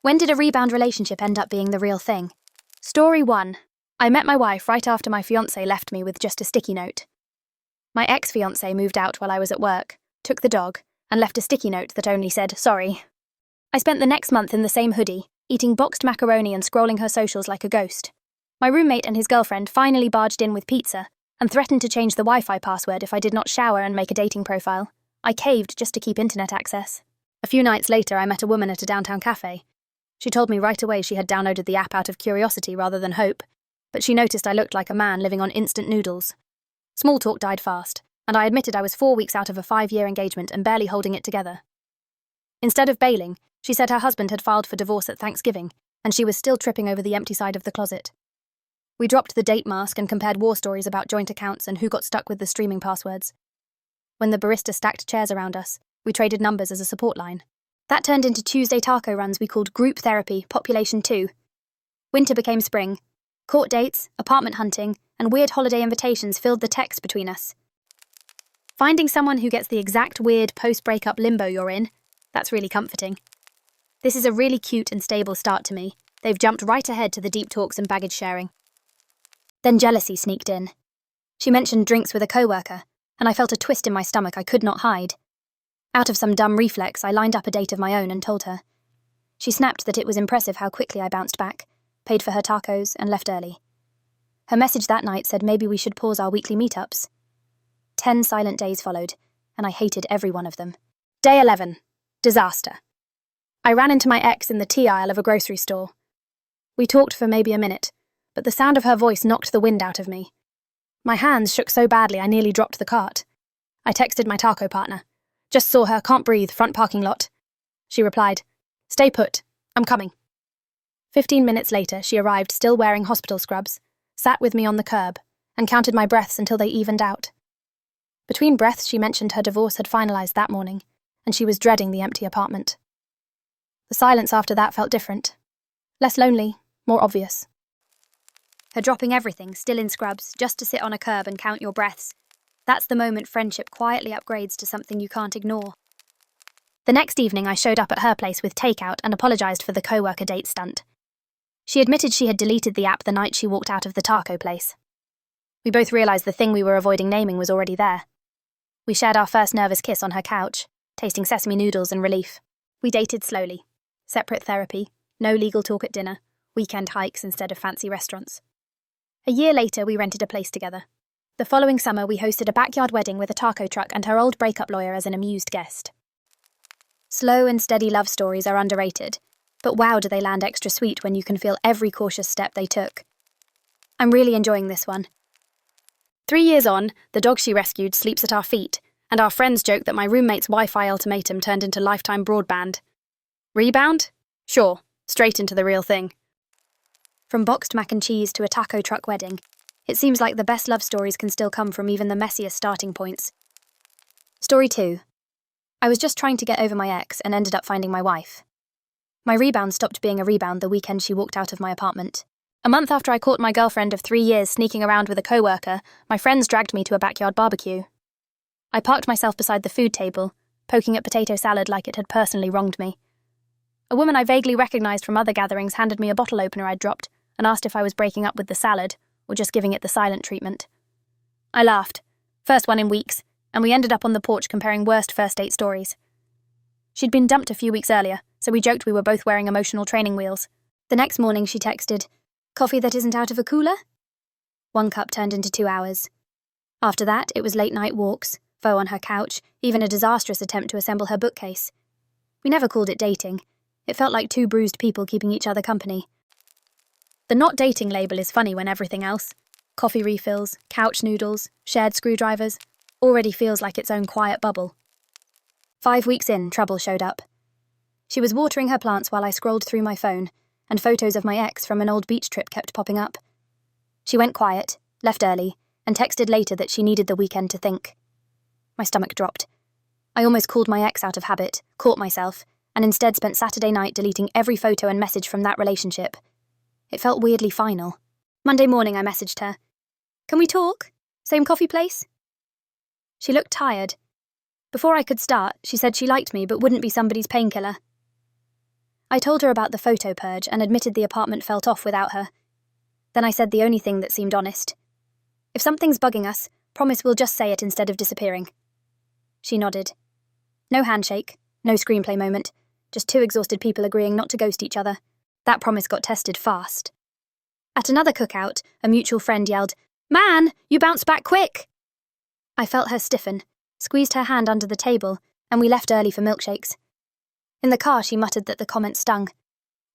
When did a rebound relationship end up being the real thing? Story 1. I met my wife right after my fiance left me with just a sticky note. My ex-fiance moved out while I was at work, took the dog, and left a sticky note that only said, "Sorry." I spent the next month in the same hoodie, eating boxed macaroni and scrolling her socials like a ghost. My roommate and his girlfriend finally barged in with pizza and threatened to change the Wi-Fi password if I did not shower and make a dating profile. I caved just to keep internet access. A few nights later, I met a woman at a downtown cafe. She told me right away she had downloaded the app out of curiosity rather than hope, but she noticed I looked like a man living on instant noodles. Small talk died fast, and I admitted I was 4 weeks out of a 5-year engagement and barely holding it together. Instead of bailing, she said her husband had filed for divorce at Thanksgiving, and she was still tripping over the empty side of the closet. We dropped the date mask and compared war stories about joint accounts and who got stuck with the streaming passwords. When the barista stacked chairs around us, we traded numbers as a support line. That turned into Tuesday taco runs we called Group Therapy Population 2. Winter became spring. Court dates, apartment hunting, and weird holiday invitations filled the text between us. Finding someone who gets the exact weird post-breakup limbo you're in, that's really comforting. This is a really cute and stable start to me. They've jumped right ahead to the deep talks and baggage sharing. Then jealousy sneaked in. She mentioned drinks with a coworker, and I felt a twist in my stomach I could not hide. Out of some dumb reflex, I lined up a date of my own and told her. She snapped that it was impressive how quickly I bounced back, paid for her tacos, and left early. Her message that night said maybe we should pause our weekly meetups. 10 silent days followed, and I hated every one of them. Day 11. Disaster. I ran into my ex in the tea aisle of a grocery store. We talked for maybe a minute, but the sound of her voice knocked the wind out of me. My hands shook so badly I nearly dropped the cart. I texted my taco partner. "Just saw her, can't breathe, front parking lot." She replied, "Stay put, I'm coming." 15 minutes later, she arrived still wearing hospital scrubs, sat with me on the curb, and counted my breaths until they evened out. Between breaths, she mentioned her divorce had finalized that morning, and she was dreading the empty apartment. The silence after that felt different. Less lonely, more obvious. Her dropping everything, still in scrubs, just to sit on a curb and count your breaths. That's the moment friendship quietly upgrades to something you can't ignore. The next evening, I showed up at her place with takeout and apologized for the coworker date stunt. She admitted she had deleted the app the night she walked out of the taco place. We both realized the thing we were avoiding naming was already there. We shared our first nervous kiss on her couch, tasting sesame noodles in relief. We dated slowly. Separate therapy, no legal talk at dinner, weekend hikes instead of fancy restaurants. A year later, we rented a place together. The following summer, we hosted a backyard wedding with a taco truck and her old breakup lawyer as an amused guest. Slow and steady love stories are underrated, but wow do they land extra sweet when you can feel every cautious step they took. I'm really enjoying this one. 3 years on, the dog she rescued sleeps at our feet, and our friends joke that my roommate's Wi-Fi ultimatum turned into lifetime broadband. Rebound? Sure, straight into the real thing. From boxed mac and cheese to a taco truck wedding, it seems like the best love stories can still come from even the messiest starting points. Story 2. I was just trying to get over my ex and ended up finding my wife. My rebound stopped being a rebound the weekend she walked out of my apartment. A month after I caught my girlfriend of 3 years sneaking around with a coworker, my friends dragged me to a backyard barbecue. I parked myself beside the food table, poking at potato salad like it had personally wronged me. A woman I vaguely recognized from other gatherings handed me a bottle opener I'd dropped and asked if I was breaking up with the salad or just giving it the silent treatment. I laughed. First one in weeks, and we ended up on the porch comparing worst first date stories. She'd been dumped a few weeks earlier, so we joked we were both wearing emotional training wheels. The next morning she texted, "Coffee that isn't out of a cooler?" 1 cup turned into 2 hours. After that, it was late night walks, pho on her couch, even a disastrous attempt to assemble her bookcase. We never called it dating. It felt like 2 bruised people keeping each other company. The not dating label is funny when everything else, coffee refills, couch noodles, shared screwdrivers, already feels like its own quiet bubble. 5 weeks in, trouble showed up. She was watering her plants while I scrolled through my phone, and photos of my ex from an old beach trip kept popping up. She went quiet, left early, and texted later that she needed the weekend to think. My stomach dropped. I almost called my ex out of habit, caught myself, and instead spent Saturday night deleting every photo and message from that relationship. It felt weirdly final. Monday morning I messaged her. "Can we talk? Same coffee place?" She looked tired. Before I could start, she said she liked me but wouldn't be somebody's painkiller. I told her about the photo purge and admitted the apartment felt off without her. Then I said the only thing that seemed honest. If something's bugging us, promise we'll just say it instead of disappearing. She nodded. No handshake, no screenplay moment, just two exhausted people agreeing not to ghost each other. That promise got tested fast. At another cookout, a mutual friend yelled, "Man, you bounced back quick!" I felt her stiffen, squeezed her hand under the table, and we left early for milkshakes. In the car, she muttered that the comment stung.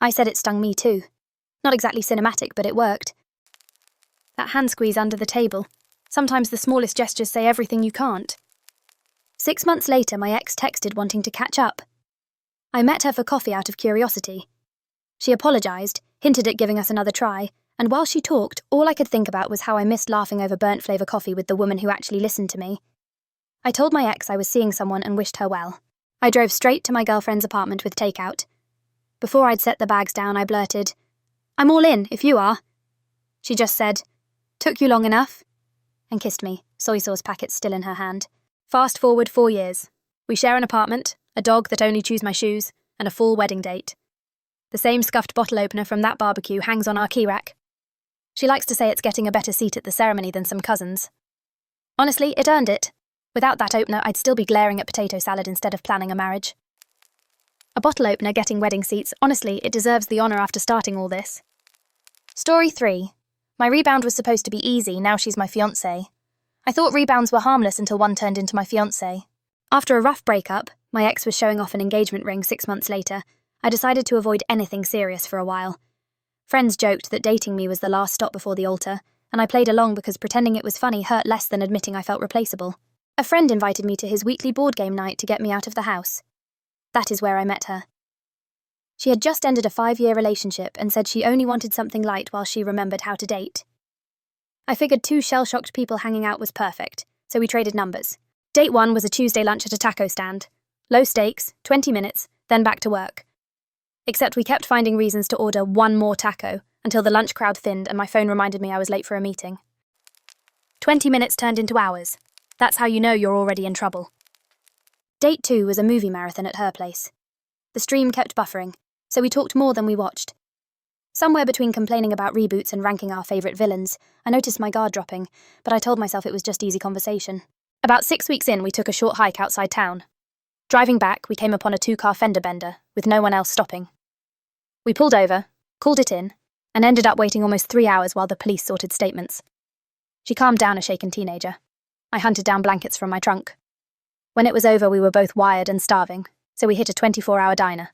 I said it stung me too. Not exactly cinematic, but it worked. That hand squeeze under the table. Sometimes the smallest gestures say everything you can't. 6 months later, my ex texted wanting to catch up. I met her for coffee out of curiosity. She apologised, hinted at giving us another try, and while she talked, all I could think about was how I missed laughing over burnt flavour coffee with the woman who actually listened to me. I told my ex I was seeing someone and wished her well. I drove straight to my girlfriend's apartment with takeout. Before I'd set the bags down, I blurted, "I'm all in, if you are." She just said, "Took you long enough?" and kissed me, soy sauce packet still in her hand. Fast forward 4 years. We share an apartment, a dog that only chews my shoes, and a full wedding date. The same scuffed bottle opener from that barbecue hangs on our key rack. She likes to say it's getting a better seat at the ceremony than some cousins. Honestly, it earned it. Without that opener, I'd still be glaring at potato salad instead of planning a marriage. A bottle opener getting wedding seats, honestly, it deserves the honour after starting all this. Story 3. My rebound was supposed to be easy, now she's my fiance. I thought rebounds were harmless until one turned into my fiance. After a rough breakup, my ex was showing off an engagement ring 6 months later, I decided to avoid anything serious for a while. Friends joked that dating me was the last stop before the altar, and I played along because pretending it was funny hurt less than admitting I felt replaceable. A friend invited me to his weekly board game night to get me out of the house. That is where I met her. She had just ended a 5-year relationship and said she only wanted something light while she remembered how to date. I figured 2 shell-shocked people hanging out was perfect, so we traded numbers. Date 1 was a Tuesday lunch at a taco stand. Low stakes, 20 minutes, then back to work. Except we kept finding reasons to order one more taco until the lunch crowd thinned and my phone reminded me I was late for a meeting. 20 minutes turned into hours. That's how you know you're already in trouble. Date 2 was a movie marathon at her place. The stream kept buffering, so we talked more than we watched. Somewhere between complaining about reboots and ranking our favourite villains, I noticed my guard dropping, but I told myself it was just easy conversation. About 6 weeks in, we took a short hike outside town. Driving back, we came upon a 2-car fender bender, with no one else stopping. We pulled over, called it in, and ended up waiting almost 3 hours while the police sorted statements. She calmed down a shaken teenager. I hunted down blankets from my trunk. When it was over, we were both wired and starving, so we hit a 24-hour diner.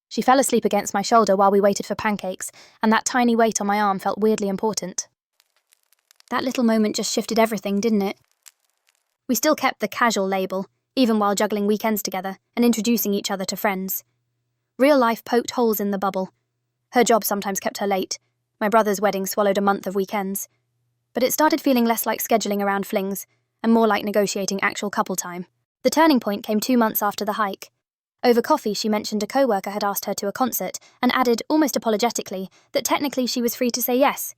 She fell asleep against my shoulder while we waited for pancakes, and that tiny weight on my arm felt weirdly important. That little moment just shifted everything, didn't it? We still kept the casual label, even while juggling weekends together and introducing each other to friends. Real life poked holes in the bubble. Her job sometimes kept her late. My brother's wedding swallowed a month of weekends. But it started feeling less like scheduling around flings, and more like negotiating actual couple time. The turning point came 2 months after the hike. Over coffee, she mentioned a coworker had asked her to a concert, and added, almost apologetically, that technically she was free to say yes.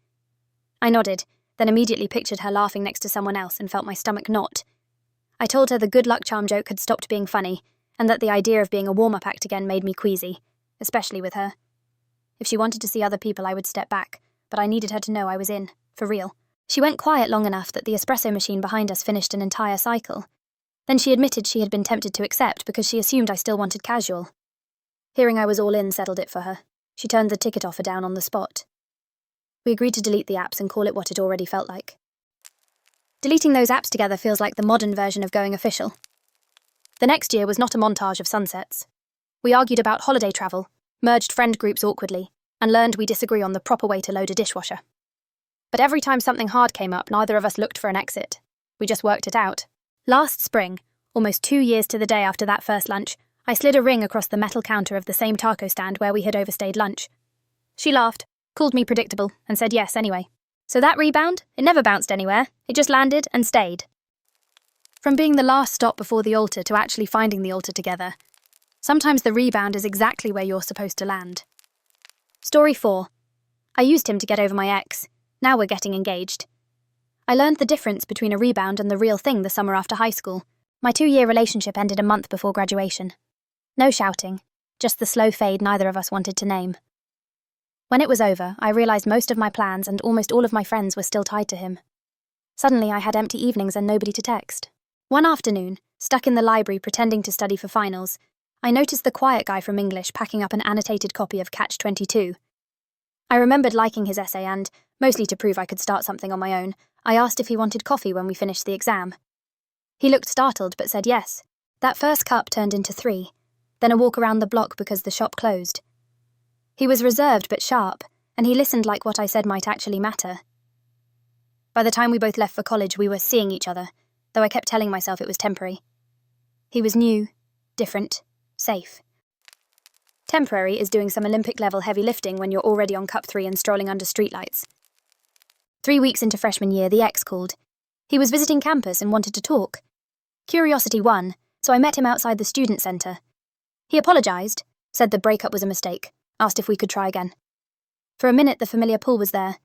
I nodded, then immediately pictured her laughing next to someone else and felt my stomach knot. I told her the good luck charm joke had stopped being funny, and that the idea of being a warm-up act again made me queasy, especially with her. If she wanted to see other people, I would step back, but I needed her to know I was in, for real. She went quiet long enough that the espresso machine behind us finished an entire cycle. Then she admitted she had been tempted to accept because she assumed I still wanted casual. Hearing I was all in settled it for her. She turned the ticket offer down on the spot. We agreed to delete the apps and call it what it already felt like. Deleting those apps together feels like the modern version of going official. The next year was not a montage of sunsets. We argued about holiday travel, merged friend groups awkwardly, and learned we disagree on the proper way to load a dishwasher. But every time something hard came up, neither of us looked for an exit. We just worked it out. Last spring, almost 2 years to the day after that first lunch, I slid a ring across the metal counter of the same taco stand where we had overstayed lunch. She laughed, called me predictable, and said yes anyway. So that rebound, it never bounced anywhere. It just landed and stayed. From being the last stop before the altar to actually finding the altar together, sometimes the rebound is exactly where you're supposed to land. Story 4. I used him to get over my ex. Now we're getting engaged. I learned the difference between a rebound and the real thing the summer after high school. My 2-year relationship ended a month before graduation. No shouting, just the slow fade neither of us wanted to name. When it was over, I realized most of my plans and almost all of my friends were still tied to him. Suddenly, I had empty evenings and nobody to text. One afternoon, stuck in the library pretending to study for finals, I noticed the quiet guy from English packing up an annotated copy of Catch-22. I remembered liking his essay and, mostly to prove I could start something on my own, I asked if he wanted coffee when we finished the exam. He looked startled but said yes. That first cup turned into 3, then a walk around the block because the shop closed. He was reserved but sharp, and he listened like what I said might actually matter. By the time we both left for college, we were seeing each other, though I kept telling myself it was temporary. He was new, different, safe. Temporary is doing some Olympic-level heavy lifting when you're already on Cup 3 and strolling under streetlights. 3 weeks into freshman year, the ex called. He was visiting campus and wanted to talk. Curiosity won, so I met him outside the student centre. He apologised, said the breakup was a mistake, asked if we could try again. For a minute, the familiar pull was there.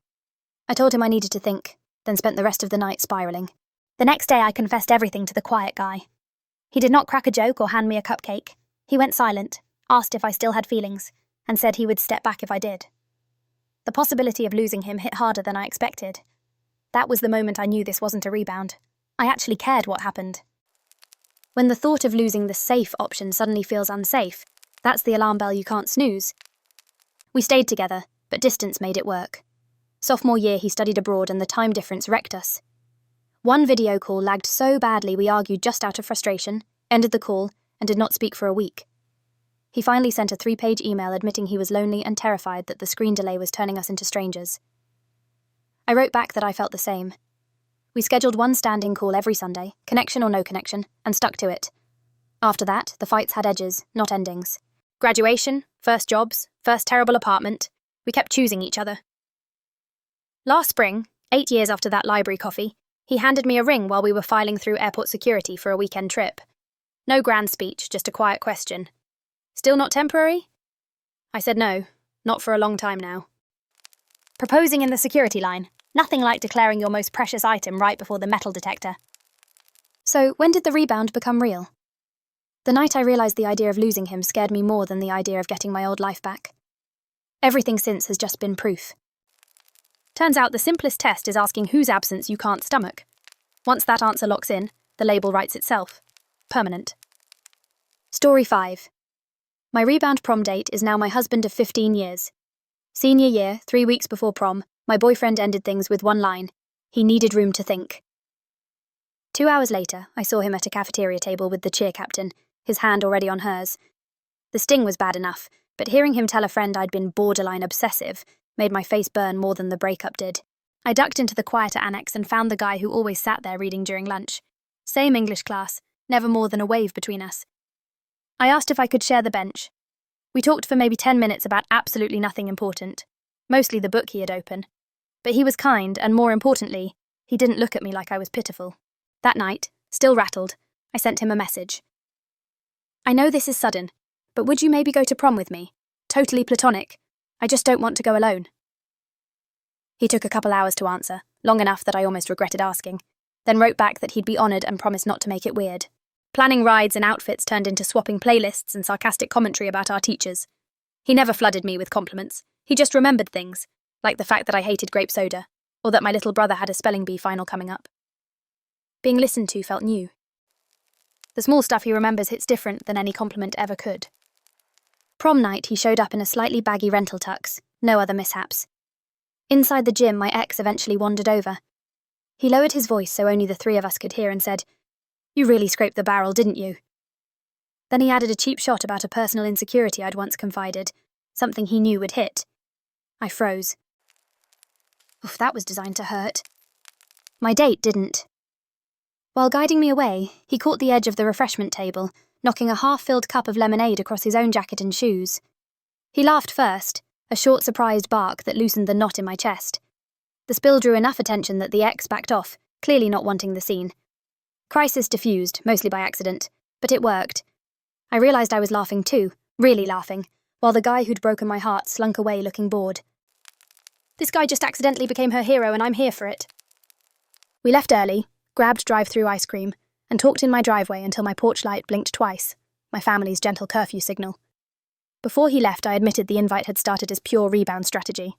I told him I needed to think, then spent the rest of the night spiralling. The next day, I confessed everything to the quiet guy. He did not crack a joke or hand me a cupcake. He went silent, asked if I still had feelings, and said he would step back if I did. The possibility of losing him hit harder than I expected. That was the moment I knew this wasn't a rebound. I actually cared what happened. When the thought of losing the safe option suddenly feels unsafe, that's the alarm bell you can't snooze. We stayed together, but distance made it work. Sophomore year, he studied abroad and the time difference wrecked us. One video call lagged so badly we argued just out of frustration, ended the call, and did not speak for a week. He finally sent a 3-page email admitting he was lonely and terrified that the screen delay was turning us into strangers. I wrote back that I felt the same. We scheduled one standing call every Sunday, connection or no connection, and stuck to it. After that, the fights had edges, not endings. Graduation, first jobs, first terrible apartment. We kept choosing each other. Last spring, 8 years after that library coffee, he handed me a ring while we were filing through airport security for a weekend trip. No grand speech, just a quiet question. Still not temporary? I said no, not for a long time now. Proposing in the security line. Nothing like declaring your most precious item right before the metal detector. So, when did the rebound become real? The night I realised the idea of losing him scared me more than the idea of getting my old life back. Everything since has just been proof. Turns out the simplest test is asking whose absence you can't stomach. Once that answer locks in, the label writes itself. Permanent. Story 5. My rebound prom date is now my husband of 15 years. Senior year, 3 weeks before prom, my boyfriend ended things with one line. He needed room to think. 2 hours later, I saw him at a cafeteria table with the cheer captain, his hand already on hers. The sting was bad enough, but hearing him tell a friend I'd been borderline obsessive made my face burn more than the breakup did. I ducked into the quieter annex and found the guy who always sat there reading during lunch. Same English class, never more than a wave between us. I asked if I could share the bench. We talked for maybe 10 minutes about absolutely nothing important, mostly the book he had opened. But he was kind, and more importantly, he didn't look at me like I was pitiful. That night, still rattled, I sent him a message. I know this is sudden, but would you maybe go to prom with me? Totally platonic. I just don't want to go alone. He took a couple hours to answer, long enough that I almost regretted asking, then wrote back that he'd be honoured and promised not to make it weird. Planning rides and outfits turned into swapping playlists and sarcastic commentary about our teachers. He never flooded me with compliments. He just remembered things, like the fact that I hated grape soda, or that my little brother had a spelling bee final coming up. Being listened to felt new. The small stuff he remembers hits different than any compliment ever could. Prom night, he showed up in a slightly baggy rental tux, no other mishaps. Inside the gym, my ex eventually wandered over. He lowered his voice so only the 3 of us could hear and said, "You really scraped the barrel, didn't you?" Then he added a cheap shot about a personal insecurity I'd once confided, something he knew would hit. I froze. Oof, that was designed to hurt. My date didn't. While guiding me away, he caught the edge of the refreshment table, knocking a half-filled cup of lemonade across his own jacket and shoes. He laughed first, a short surprised bark that loosened the knot in my chest. The spill drew enough attention that the ex backed off, clearly not wanting the scene. Crisis diffused, mostly by accident, but it worked. I realised I was laughing too, really laughing, while the guy who'd broken my heart slunk away looking bored. This guy just accidentally became her hero and I'm here for it. We left early, grabbed drive-through ice cream, and talked in my driveway until my porch light blinked twice, my family's gentle curfew signal. Before he left, I admitted the invite had started as pure rebound strategy.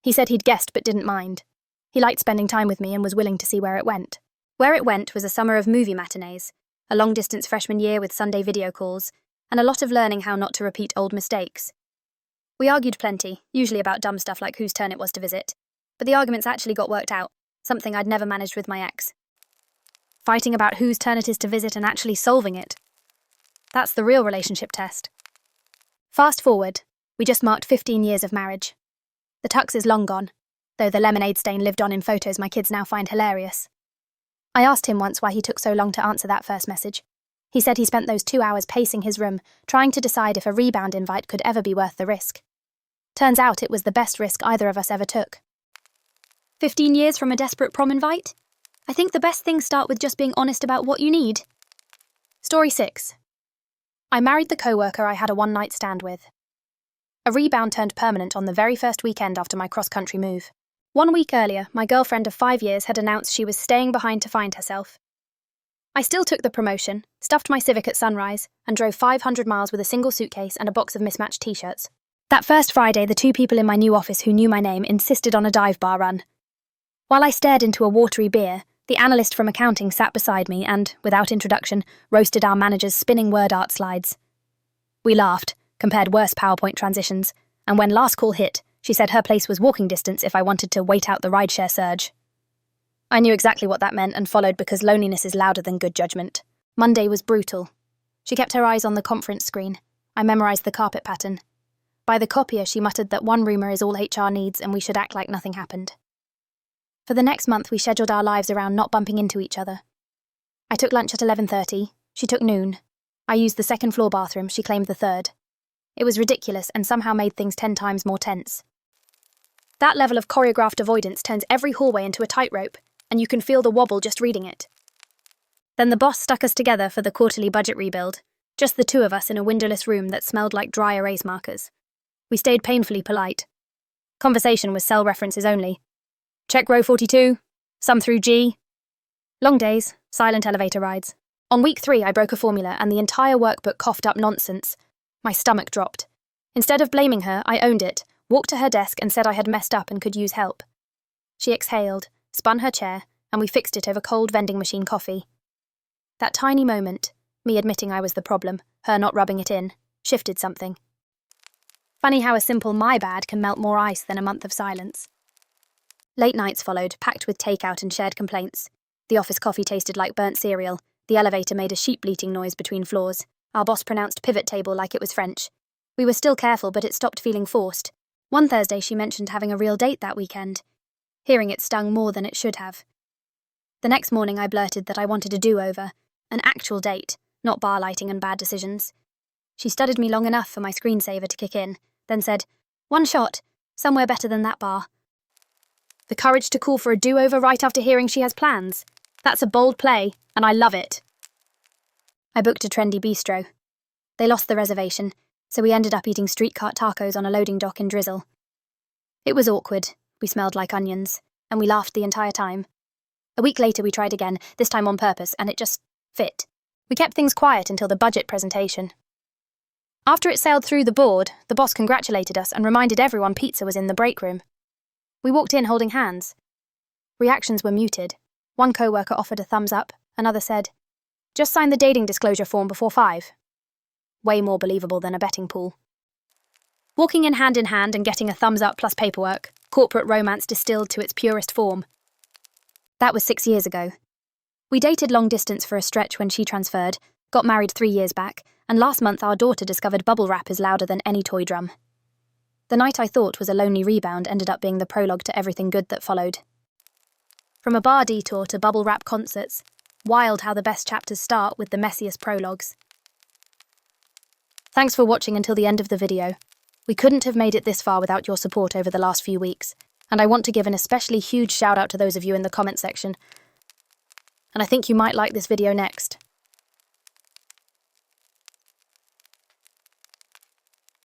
He said he'd guessed but didn't mind. He liked spending time with me and was willing to see where it went. Where it went was a summer of movie matinees, a long-distance freshman year with Sunday video calls, and a lot of learning how not to repeat old mistakes. We argued plenty, usually about dumb stuff like whose turn it was to visit, but the arguments actually got worked out, something I'd never managed with my ex. Fighting about whose turn it is to visit and actually solving it. That's the real relationship test. Fast forward, we just marked 15 years of marriage. The tux is long gone, though the lemonade stain lived on in photos my kids now find hilarious. I asked him once why he took so long to answer that first message. He said he spent those 2 hours pacing his room, trying to decide if a rebound invite could ever be worth the risk. Turns out it was the best risk either of us ever took. 15 years from a desperate prom invite? I think the best things start with just being honest about what you need. Story 6. I married the coworker I had a one-night stand with. A rebound turned permanent on the very first weekend after my cross-country move. 1 week earlier, my girlfriend of 5 years had announced she was staying behind to find herself. I still took the promotion, stuffed my Civic at sunrise, and drove 500 miles with a single suitcase and a box of mismatched t-shirts. That first Friday, the 2 people in my new office who knew my name insisted on a dive bar run. While I stared into a watery beer, the analyst from accounting sat beside me and, without introduction, roasted our manager's spinning word art slides. We laughed, compared worse PowerPoint transitions, and when last call hit, she said her place was walking distance if I wanted to wait out the rideshare surge. I knew exactly what that meant and followed because loneliness is louder than good judgment. Monday was brutal. She kept her eyes on the conference screen. I memorized the carpet pattern. By the copier, she muttered that one rumour is all HR needs and we should act like nothing happened. For the next month, we scheduled our lives around not bumping into each other. I took lunch at 11:30. She took noon. I used the second floor bathroom. She claimed the third. It was ridiculous and somehow made things 10 times more tense. That level of choreographed avoidance turns every hallway into a tightrope, and you can feel the wobble just reading it. Then the boss stuck us together for the quarterly budget rebuild, just the 2 of us in a windowless room that smelled like dry erase markers. We stayed painfully polite. Conversation was cell references only. Check row 42, sum through G. Long days, silent elevator rides. On week 3, I broke a formula and the entire workbook coughed up nonsense. My stomach dropped. Instead of blaming her, I owned it, walked to her desk and said I had messed up and could use help. She exhaled, spun her chair, and we fixed it over cold vending machine coffee. That tiny moment, me admitting I was the problem, her not rubbing it in, shifted something. Funny how a simple my bad can melt more ice than a month of silence. Late nights followed, packed with takeout and shared complaints. The office coffee tasted like burnt cereal. The elevator made a sheep bleating noise between floors. Our boss pronounced pivot table like it was French. We were still careful, but it stopped feeling forced. One Thursday she mentioned having a real date that weekend. Hearing it stung more than it should have. The next morning I blurted that I wanted a do-over, an actual date, not bar lighting and bad decisions. She studied me long enough for my screensaver to kick in, then said, "One shot, somewhere better than that bar." The courage to call for a do-over right after hearing she has plans. That's a bold play, and I love it. I booked a trendy bistro. They lost the reservation, so we ended up eating street cart tacos on a loading dock in drizzle. It was awkward. We smelled like onions, and we laughed the entire time. A week later we tried again, this time on purpose, and it just fit. We kept things quiet until the budget presentation. After it sailed through the board, the boss congratulated us and reminded everyone pizza was in the break room. We walked in holding hands. Reactions were muted. One coworker offered a thumbs up, another said, "Just sign the dating disclosure form before 5. Way more believable than a betting pool. Walking in hand and getting a thumbs up plus paperwork, corporate romance distilled to its purest form. That was 6 years ago. We dated long distance for a stretch when she transferred, got married 3 years back, and last month our daughter discovered bubble wrap is louder than any toy drum. The night I thought was a lonely rebound ended up being the prologue to everything good that followed. From a bar detour to bubble wrap concerts, wild how the best chapters start with the messiest prologues. Thanks for watching until the end of the video. We couldn't have made it this far without your support over the last few weeks, and I want to give an especially huge shout out to those of you in the comment section. And I think you might like this video next.